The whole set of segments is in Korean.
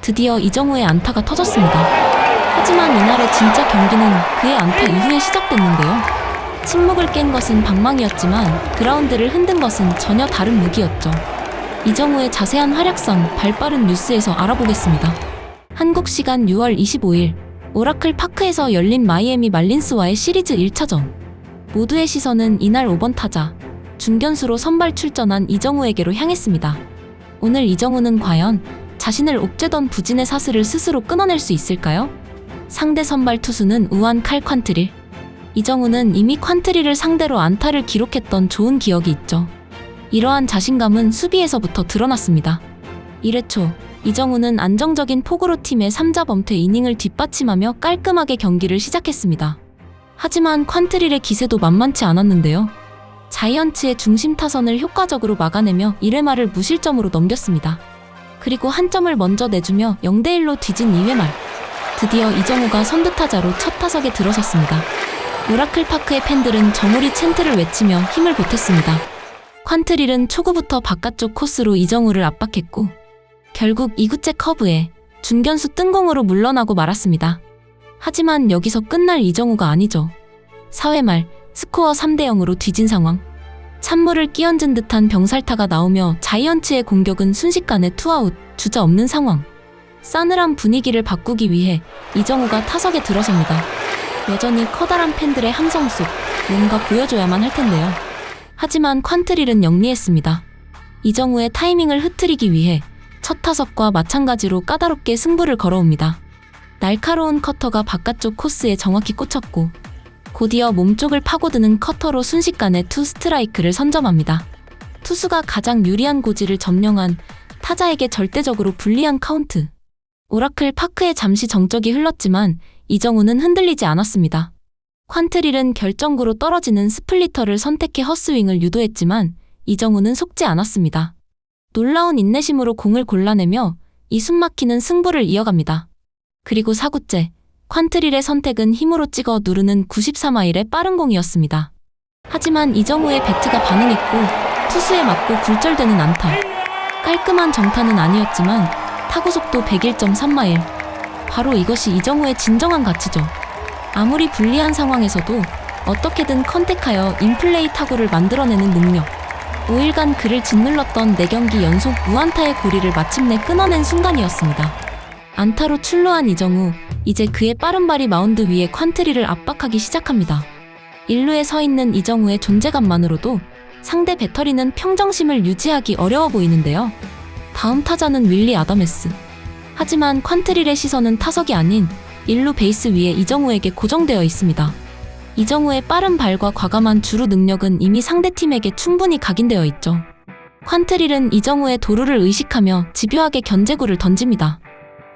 드디어 이정우의 안타가 터졌습니다. 하지만 이날의 진짜 경기는 그의 안타 이후에 시작됐는데요. 침묵을 깬 것은 방망이였지만 그라운드를 흔든 것은 전혀 다른 무기였죠. 이정우의 자세한 활약상 발빠른 뉴스에서 알아보겠습니다. 한국 시간 6월 25일 오라클 파크에서 열린 마이애미 말린스와의 시리즈 1차전. 모두의 시선은 이날 5번 타자 중견수로 선발 출전한 이정우에게로 향했습니다. 오늘 이정우는 과연 자신을 옥죄던 부진의 사슬을 스스로 끊어낼 수 있을까요? 상대 선발 투수는 우한 칼 콴트릴. 이정우는 이미 콴트릴을 상대로 안타를 기록했던 좋은 기억이 있죠. 이러한 자신감은 수비에서부터 드러났습니다. 1회 초 이정우는 안정적인 폭으로 팀의 3자 범퇴 이닝을 뒷받침하며 깔끔하게 경기를 시작했습니다. 하지만 콴트릴의 기세도 만만치 않았는데요. 자이언츠의 중심 타선을 효과적으로 막아내며 1회 말을 무실점으로 넘겼습니다. 그리고 한 점을 먼저 내주며 0대1로 뒤진 2회 말. 드디어 이정우가 선두타자로 첫 타석에 들어섰습니다. 오라클 파크의 팬들은 정우리 챈트를 외치며 힘을 보탰습니다. 콴트릴은 초구부터 바깥쪽 코스로 이정우를 압박했고 결국 2구째 커브에 중견수 뜬공으로 물러나고 말았습니다. 하지만 여기서 끝날 이정우가 아니죠. 4회 말 스코어 3대0으로 뒤진 상황. 찬물을 끼얹은 듯한 병살타가 나오며 자이언츠의 공격은 순식간에 투아웃, 주자 없는 상황. 싸늘한 분위기를 바꾸기 위해 이정우가 타석에 들어섭니다. 여전히 커다란 팬들의 함성 속 뭔가 보여줘야만 할 텐데요. 하지만 콴트릴은 영리했습니다. 이정우의 타이밍을 흐트리기 위해 첫 타석과 마찬가지로 까다롭게 승부를 걸어옵니다. 날카로운 커터가 바깥쪽 코스에 정확히 꽂혔고 곧이어 몸쪽을 파고드는 커터로 순식간에 투 스트라이크를 선점합니다. 투수가 가장 유리한 고지를 점령한 타자에게 절대적으로 불리한 카운트. 오라클 파크에 잠시 정적이 흘렀지만 이정우는 흔들리지 않았습니다. 콴트릴은 결정구로 떨어지는 스플리터를 선택해 헛스윙을 유도했지만 이정우는 속지 않았습니다. 놀라운 인내심으로 공을 골라내며 이 숨막히는 승부를 이어갑니다. 그리고 4구째, 콴트릴의 선택은 힘으로 찍어 누르는 94마일의 빠른 공이었습니다. 하지만 이정우의 배트가 반응했고 투수에 맞고 굴절되는 안타. 깔끔한 정타는 아니었지만 타구속도 101.3마일. 바로 이것이 이정우의 진정한 가치죠. 아무리 불리한 상황에서도 어떻게든 컨택하여 인플레이 타구를 만들어내는 능력. 5일간 그를 짓눌렀던 4경기 연속 무안타의 고리를 마침내 끊어낸 순간이었습니다. 안타로 출루한 이정우, 이제 그의 빠른 발이 마운드 위에 콴트릴을 압박하기 시작합니다. 1루에 서 있는 이정우의 존재감만으로도 상대 배터리는 평정심을 유지하기 어려워 보이는데요. 다음 타자는 윌리 아다메스. 하지만 콴트릴의 시선은 타석이 아닌 1루 베이스 위에 이정우에게 고정되어 있습니다. 이정우의 빠른 발과 과감한 주루 능력은 이미 상대팀에게 충분히 각인되어 있죠. 콴트릴은 이정우의 도루를 의식하며 집요하게 견제구를 던집니다.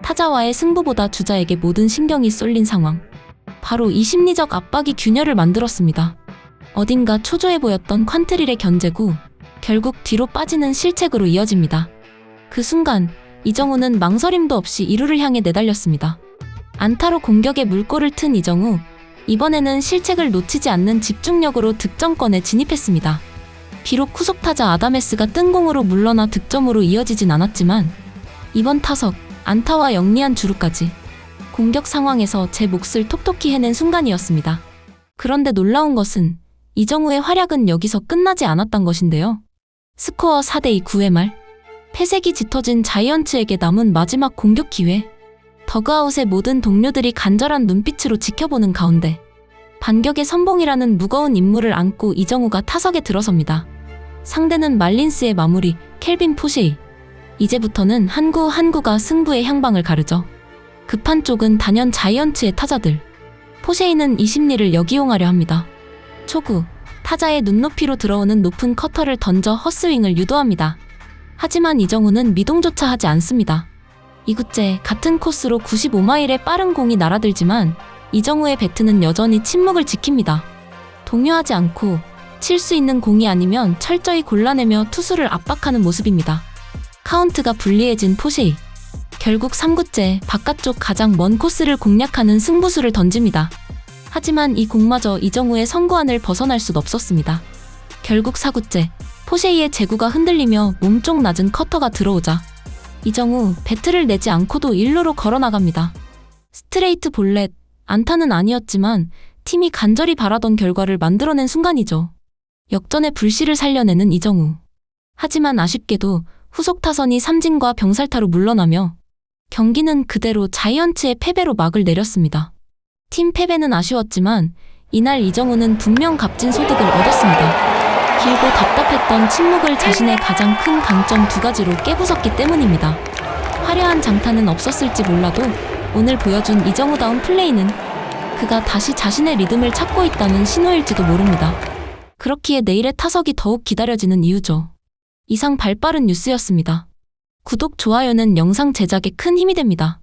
타자와의 승부보다 주자에게 모든 신경이 쏠린 상황. 바로 이 심리적 압박이 균열을 만들었습니다. 어딘가 초조해 보였던 콴트릴의 견제구, 결국 뒤로 빠지는 실책으로 이어집니다. 그 순간 이정우는 망설임도 없이 2루를 향해 내달렸습니다. 안타로 공격에 물꼬를 튼 이정우, 이번에는 실책을 놓치지 않는 집중력으로 득점권에 진입했습니다. 비록 후속타자 아다메스가 뜬공으로 물러나 득점으로 이어지진 않았지만 이번 타석 안타와 영리한 주루까지 공격 상황에서 제 몫을 톡톡히 해낸 순간이었습니다. 그런데 놀라운 것은 이정우의 활약은 여기서 끝나지 않았던 것인데요. 스코어 4대2 9회 말 패색이 짙어진 자이언츠에게 남은 마지막 공격 기회. 더그아웃의 모든 동료들이 간절한 눈빛으로 지켜보는 가운데 반격의 선봉이라는 무거운 임무를 안고 이정우가 타석에 들어섭니다. 상대는 말린스의 마무리 켈빈 포셰이. 이제부터는 한 구 한 구가 승부의 향방을 가르죠. 급한 쪽은 단연 자이언츠의 타자들. 포셰이는 이 심리를 역이용하려 합니다. 초구, 타자의 눈높이로 들어오는 높은 커터를 던져 헛스윙을 유도합니다. 하지만 이정우는 미동조차 하지 않습니다. 2구째 같은 코스로 95마일의 빠른 공이 날아들지만 이정우의 배트는 여전히 침묵을 지킵니다. 동요하지 않고 칠 수 있는 공이 아니면 철저히 골라내며 투수를 압박하는 모습입니다. 카운트가 불리해진 포셰이. 결국 3구째 바깥쪽 가장 먼 코스를 공략하는 승부수를 던집니다. 하지만 이 공마저 이정우의 선구안을 벗어날 수 없었습니다. 결국 4구째 포셰이의 제구가 흔들리며 몸쪽 낮은 커터가 들어오자 이정우 배트를 내지 않고도 1루로 걸어나갑니다. 스트레이트 볼넷, 안타는 아니었지만 팀이 간절히 바라던 결과를 만들어낸 순간이죠. 역전의 불씨를 살려내는 이정우. 하지만 아쉽게도 후속 타선이 삼진과 병살타로 물러나며 경기는 그대로 자이언츠의 패배로 막을 내렸습니다. 팀 패배는 아쉬웠지만 이날 이정우는 분명 값진 소득을 얻었습니다. 길고 답답했던 침묵을 자신의 가장 큰 강점 2가지로 깨부쉈기 때문입니다. 화려한 장타는 없었을지 몰라도 오늘 보여준 이정우다운 플레이는 그가 다시 자신의 리듬을 찾고 있다는 신호일지도 모릅니다. 그렇기에 내일의 타석이 더욱 기다려지는 이유죠. 이상 발빠른 뉴스였습니다. 구독, 좋아요는 영상 제작에 큰 힘이 됩니다.